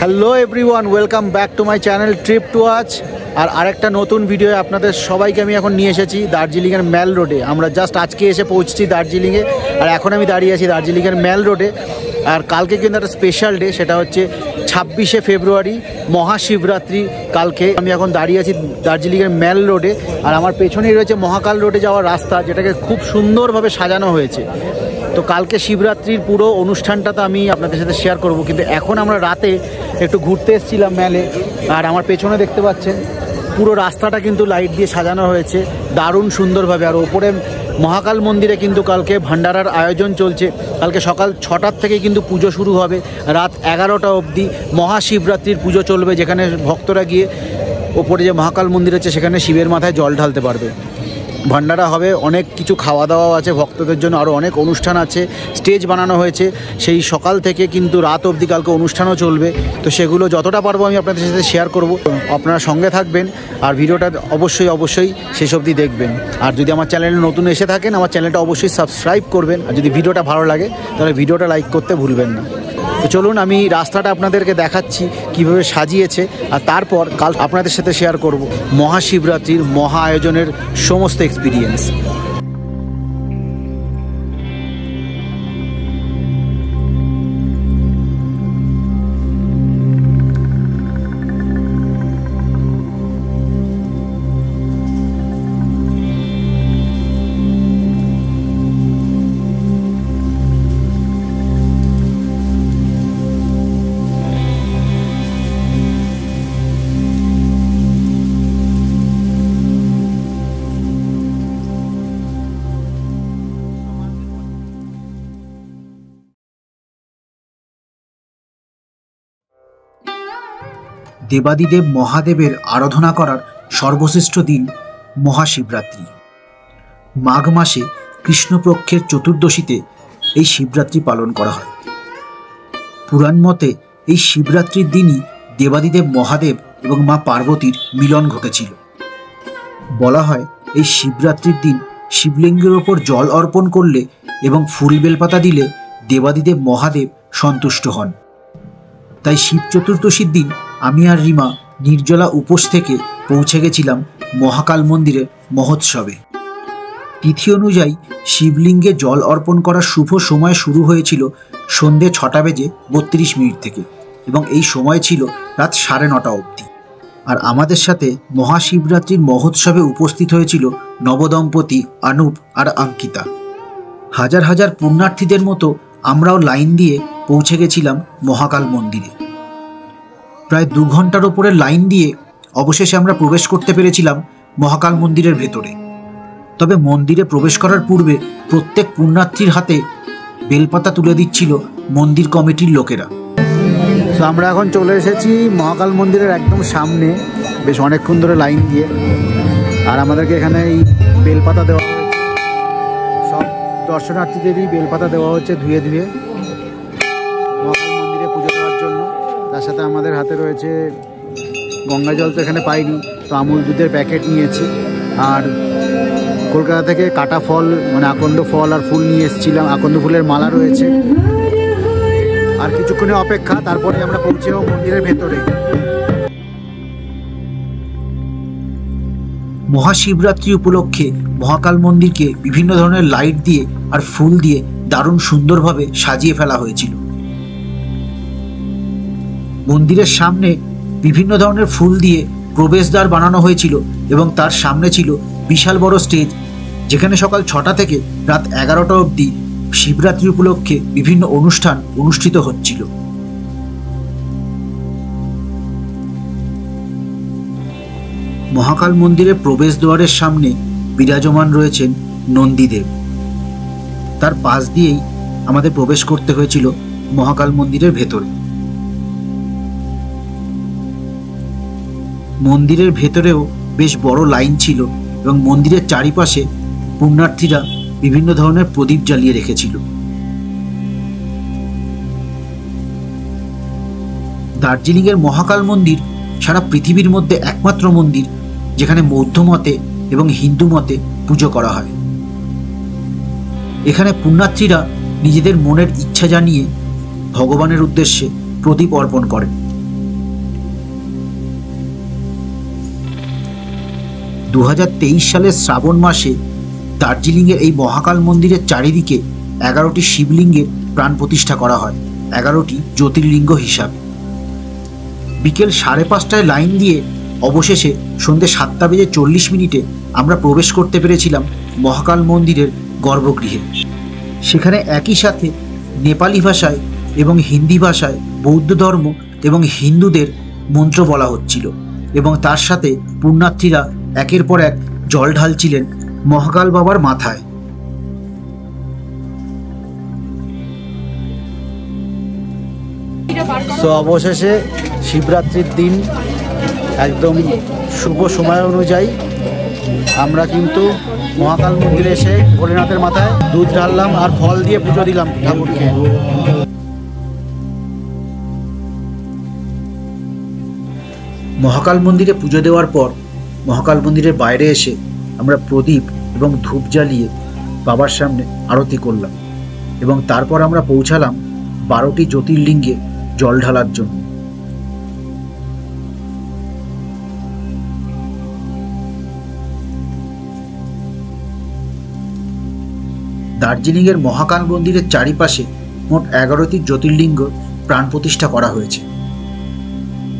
Hello everyone, welcome back to my channel trip to watch. আর আরেকটা নতুন video আপনাদের সবাইকে আমি এখন নিয়ে এসেছি দার্জিলিংয়ের ম্যাল রোডে। আমরা জাস্ট আজকে এসে পৌঁছছি দার্জিলিংয়ে, আর এখন আমি দাঁড়িয়ে আছি দার্জিলিংয়ের ম্যাল রোডে। আর কালকে কিন্তু একটা স্পেশাল ডে, সেটা হচ্ছে 26শে ফেব্রুয়ারি, মহাশিবরাত্রি। কালকে আমি এখন দাঁড়িয়ে আছি দার্জিলিংয়ের ম্যাল রোডে, আর আমার পেছনেই রয়েছে মহাকাল রোডে যাওয়ার রাস্তা, যেটাকে খুব সুন্দরভাবে সাজানো হয়েছে। তো কালকে শিবরাত্রির পুরো অনুষ্ঠানটা তো আমি আপনাদের সাথে শেয়ার করব, কিন্তু এখন আমরা রাতে একটু ঘুরতে এসেছিলাম ম্যালে। আর আমার পেছনে দেখতে পাচ্ছেন পুরো রাস্তাটা কিন্তু লাইট দিয়ে সাজানো হয়েছে দারুণ সুন্দরভাবে। আর ওপরে মহাকাল মন্দিরে কিন্তু কালকে ভান্ডারার আয়োজন চলছে। কালকে সকাল 6টার থেকে কিন্তু পুজো শুরু হবে, রাত 11টা অবধি মহাশিবরাত্রির পুজো চলবে, যেখানে ভক্তরা গিয়ে ওপরে যে মহাকাল মন্দির আছে সেখানে শিবের মাথায় জল ঢালতে পারবে। ভান্ডারা হবে, অনেক কিছু খাওয়া দাওয়াও আছে ভক্তদের জন্য, আরও অনেক অনুষ্ঠান আছে, স্টেজ বানানো হয়েছে। সেই সকাল থেকে কিন্তু রাত অবধি কালকে অনুষ্ঠানও চলবে। তো সেগুলো যতটা পারবো আমি আপনাদের সাথে শেয়ার করব, আপনারা সঙ্গে থাকবেন আর ভিডিওটা অবশ্যই শেষ অবধি দেখবেন। আর যদি আমার চ্যানেলে নতুন এসে থাকেন, আমার চ্যানেলটা অবশ্যই সাবস্ক্রাইব করবেন। আর যদি ভিডিওটা ভালো লাগে তাহলে ভিডিওটা লাইক করতে ভুলবেন না। তো চলুন আমি রাস্তাটা আপনাদেরকে দেখাচ্ছি কিভাবে সাজিয়েছে, আর তারপর কাল আপনাদের সাথে শেয়ার করব মহাশিবরাত্রির মহা আয়োজনের সমস্ত এক্সপিরিয়েন্স। দেবাদিদেব মহাদেবের আরাধনা করার সর্বশ্রেষ্ঠ দিন মহাশিবরাত্রি। মাঘ মাসে কৃষ্ণপক্ষের চতুর্দশীতে এই শিবরাত্রি পালন করা হয়। পুরাণ মতে এই শিবরাত্রির দিনই দেবাদিদেব মহাদেব এবং মা পার্বতীর মিলন ঘটেছিল। বলা হয় এই শিবরাত্রির দিন শিবলিঙ্গের ওপর জল অর্পণ করলে এবং ফুল বেলপাতা দিলে দেবাদিদেব মহাদেব সন্তুষ্ট হন। তাই শিব চতুর্দশীর দিন আমি আর রিমা নির্জলা উপোস থেকে পৌঁছে গেছিলাম মহাকাল মন্দিরের মহোৎসবে। তিথি অনুযায়ী শিবলিঙ্গে জল অর্পণ করার শুভ সময় শুরু হয়েছিল সন্ধে 6:32 থেকে, এবং এই সময় ছিল রাত 9:30 অবধি। আর আমাদের সাথে মহাশিবরাত্রির মহোৎসবে উপস্থিত হয়েছিল নবদম্পতি অনুপ আর অঙ্কিতা। হাজার হাজার পুণ্যার্থীদের মতো আমরাও লাইন দিয়ে পৌঁছে গেছিলাম মহাকাল মন্দিরে। প্রায় 2 ঘন্টার ওপরে লাইন দিয়ে অবশেষে আমরা প্রবেশ করতে পেরেছিলাম মহাকাল মন্দিরের ভেতরে। তবে মন্দিরে প্রবেশ করার পূর্বে প্রত্যেক পুণ্যার্থীর হাতে বেলপাতা তুলে দিচ্ছিল মন্দির কমিটির লোকেরা। তো আমরা এখন চলে এসেছি মহাকাল মন্দিরের একদম সামনে, বেশ অনেকক্ষণ ধরে লাইন দিয়ে। আর আমাদেরকে এখানে এই বেলপাতা দেওয়া হয়েছে, সব দর্শনার্থীদেরই বেলপাতা দেওয়া হচ্ছে ধুয়ে ধুয়ে মহাকাল মন্দিরে পুজো দেওয়ার জন্য। তার সাথে আমাদের হাতে রয়েছে গঙ্গা জল, তো এখানে পাইনি, তো আমুল দুধের প্যাকেট নিয়েছি। আর কলকাতা থেকে কাটা ফল, মানে আকন্দ ফল আর ফুল নিয়ে এসেছিলাম, আকন্দ ফুলের মালা রয়েছে। আর কিছুক্ষণের অপেক্ষা, তারপরে আমরা পৌঁছে যাব মন্দিরের ভেতরে। মহাশিবরাত্রি উপলক্ষে মহাকাল মন্দিরকে বিভিন্ন ধরনের লাইট দিয়ে আর ফুল দিয়ে দারুণ সুন্দরভাবে সাজিয়ে ফেলা হয়েছিল। মন্দিরের সামনে বিভিন্ন ধরনের ফুল দিয়ে প্রবেশদ্বার বানানো হয়েছিল, এবং তার সামনে ছিল বিশাল বড় স্টেজ, যেখানে সকাল 6টা থেকে রাত 11টা অবধি শিবরাত্রি উপলক্ষে বিভিন্ন অনুষ্ঠান অনুষ্ঠিত হচ্ছিল। মহাকাল মন্দিরের প্রবেশদ্বারের সামনে বিরাজমান রয়েছেন নন্দীদেব। তার পাশ দিয়েই আমাদের প্রবেশ করতে হয়েছিল মহাকাল মন্দিরের ভেতরে। মন্দিরের ভেতরেও বেশ বড় লাইন ছিল, এবং মন্দিরের চারিপাশে পুণ্যার্থীরা বিভিন্ন ধরনের প্রদীপ জ্বালিয়ে রেখেছিল। দার্জিলিংয়ের মহাকাল মন্দির সারা পৃথিবীর মধ্যে একমাত্র মন্দির যেখানে বৌদ্ধ মতে এবং হিন্দু মতে পুজো করা হয়। এখানে পুণ্যার্থীরা নিজেদের মনের ইচ্ছা জানিয়ে ভগবানের উদ্দেশ্যে প্রদীপ অর্পণ করেন 2023 সালের শ্রাবণ মাসে দার্জিলিংয়ের এই মহাকাল মন্দিরের চারিদিকে 11টি শিবলিঙ্গের প্রাণ প্রতিষ্ঠা করা হয় 11টি জ্যোতির্লিঙ্গ হিসাবে। বিকেল 5:30টায় লাইন দিয়ে অবশেষে সন্ধ্যে 7:40 আমরা প্রবেশ করতে পেরেছিলাম মহাকাল মন্দিরের গর্ভগৃহে। সেখানে একই সাথে নেপালি ভাষায় এবং হিন্দি ভাষায় বৌদ্ধ ধর্ম এবং হিন্দুদের মন্ত্র বলা হচ্ছিল এবং তার সাথে পুণ্যার্থীরা একের পর এক জল ঢালছিলেন মহাকাল বাবার মাথায়। তো অবশেষে শিবরাত্রির দিন একদম শুভ সময় অনুযায়ী আমরা কিন্তু মহাকাল মন্দিরে এসে ভোলেনাথের মাথায় দুধ ঢাললাম আর ফল দিয়ে পুজো দিলাম ঠাকুরকে। মহাকাল মন্দিরে পুজো দেওয়ার পর মহাকাল মন্দিরের বাইরে এসে আমরা প্রদীপ এবং ধূপ জ্বালিয়ে বাবার সামনে আরতি করলাম এবং তারপর আমরা পৌঁছালাম 12টি জ্যোতির্লিঙ্গে জল ঢালার জন্য। দার্জিলিংয়ের মহাকাল মন্দিরের চারিপাশে মোট 11টি জ্যোতির্লিঙ্গ প্রাণ প্রতিষ্ঠা করা হয়েছে,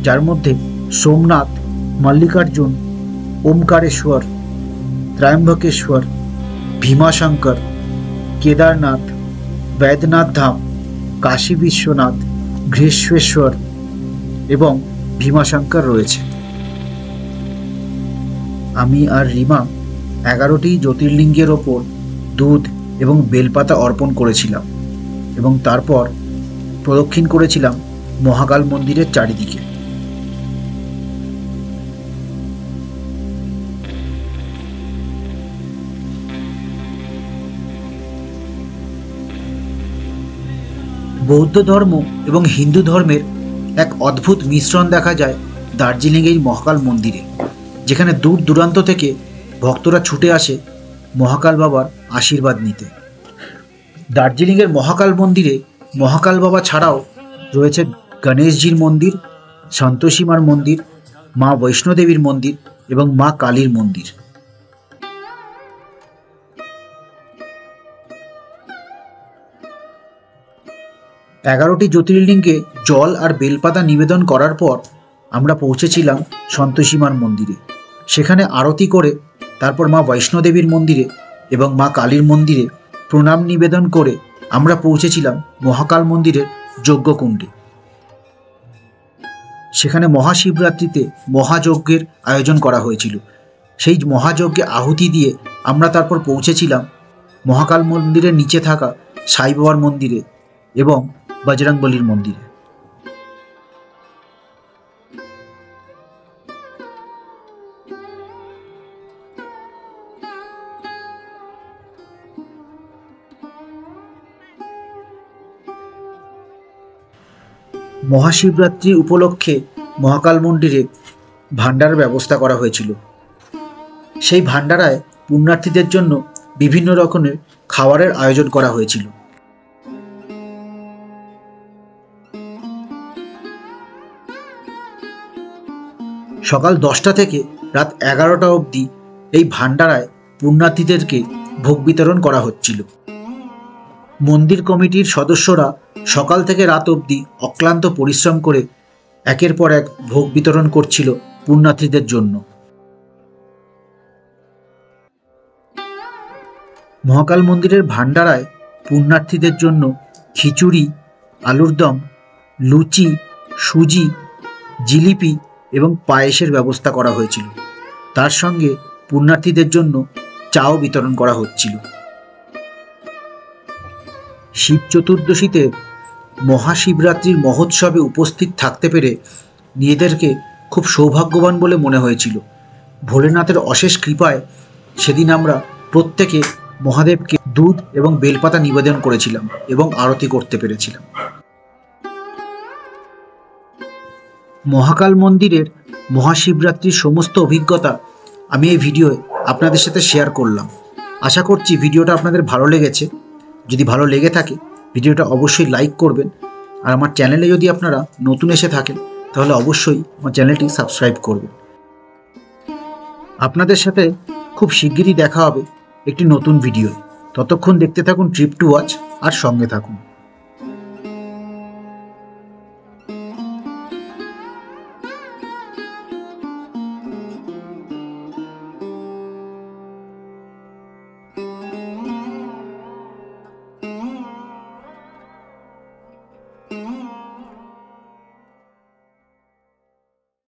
যার মধ্যে সোমনাথ, মল্লিকার্জুন, ওমকারেশ্বর, ত্রয়ম্বকেশ্বর, ভীমাশঙ্কর, কেদারনাথ, বৈদ্যনাথ ধাম, কাশী বিশ্বনাথ, ঘৃষ্ণেশ্বর এবং ভীমাশঙ্কর রয়েছে। আমি আর রিমা 11টি জ্যোতির্লিঙ্গের ওপর দুধ এবং বেলপাতা অর্পণ করেছিলাম এবং তারপর প্রদক্ষিণ করেছিলাম মহাকাল মন্দিরের চারিদিকে। বৌদ্ধ ধর্ম এবং হিন্দু ধর্মের এক অদ্ভুত মিশ্রণ দেখা যায় দার্জিলিং এই মহাকাল মন্দিরে, যেখানে দূর দূরান্ত থেকে ভক্তরা ছুটে আসে মহাকাল বাবার আশীর্বাদ নিতে। দার্জিলিংয়ের মহাকাল মন্দিরে মহাকাল বাবা ছাড়াও রয়েছে গণেশজির মন্দির, সন্তোষী মার মন্দির, মা বৈষ্ণোদেবীর মন্দির এবং মা কালীর মন্দির। এগারোটি জ্যোতির্লিঙ্গে জল আর বেলপাতা নিবেদন করার পর আমরা পৌঁছেছিলাম সন্তোষী মার মন্দিরে। সেখানে আরতি করে তারপর মা বৈষ্ণোদেবীর মন্দিরে এবং মা কালীর মন্দিরে প্রণাম নিবেদন করে আমরা পৌঁছেছিলাম মহাকাল মন্দিরের যজ্ঞকুণ্ডে। সেখানে মহাশিবরাত্রিতে মহাযজ্ঞের আয়োজন করা হয়েছিল। সেই মহাযজ্ঞে আহুতি দিয়ে আমরা তারপর পৌঁছেছিলাম মহাকাল মন্দিরের নিচে থাকা সাই বাবার মন্দিরে এবং বজরংবলীর মন্দিরে। মহাশিবরাত্রি উপলক্ষে মহাকাল মন্দিরে ভান্ডার ব্যবস্থা করা হয়েছিল। সেই ভান্ডারায় পুণ্যার্থীদের জন্য বিভিন্ন রকমের খাবারের আয়োজন করা হয়েছিল। সকাল 10টা থেকে রাত 11টা অবধি এই ভান্ডারায় পুণ্যার্থীদেরকে ভোগ বিতরণ করা হচ্ছিল। মন্দির কমিটির সদস্যরা সকাল থেকে রাত অবধি অক্লান্ত পরিশ্রম করে একের পর এক ভোগ বিতরণ করছিল পুণ্যার্থীদের জন্য। মহাকাল মন্দিরের ভান্ডারায় পুণ্যার্থীদের জন্য খিচুড়ি, আলুর দম, লুচি, সুজি, জিলিপি এবং পায়েসের ব্যবস্থা করা হয়েছিল। তার সঙ্গে পুণ্যার্থীদের জন্য চাও বিতরণ করা হচ্ছিল। শিব চতুর্দশীতে মহাশিবরাত্রির মহোৎসবে উপস্থিত থাকতে পেরে নিজেদেরকে খুব সৌভাগ্যবান বলে মনে হয়েছিল। ভোলেনাথের অশেষ কৃপায় সেদিন আমরা প্রত্যেকে মহাদেবকে দুধ এবং বেলপাতা নিবেদন করেছিলাম এবং আরতি করতে পেরেছিলাম। মহাকাল মন্দিরের মহাশিবরাত্রির সমস্ত অভিজ্ঞতা আমি এই ভিডিওয়ে আপনাদের সাথে শেয়ার করলাম। আশা করছি ভিডিওটা আপনাদের ভালো লেগেছে। যদি ভালো লেগে থাকে ভিডিওটা অবশ্যই লাইক করবেন, আর আমার চ্যানেলে যদি আপনারা নতুন এসে থাকেন তাহলে অবশ্যই আমার চ্যানেলটি সাবস্ক্রাইব করবেন। আপনাদের সাথে খুব শিগগিরই দেখা হবে একটি নতুন ভিডিও। ততক্ষণ দেখতে থাকুন ট্রিপ টু ওয়াচ আর সঙ্গে থাকুন।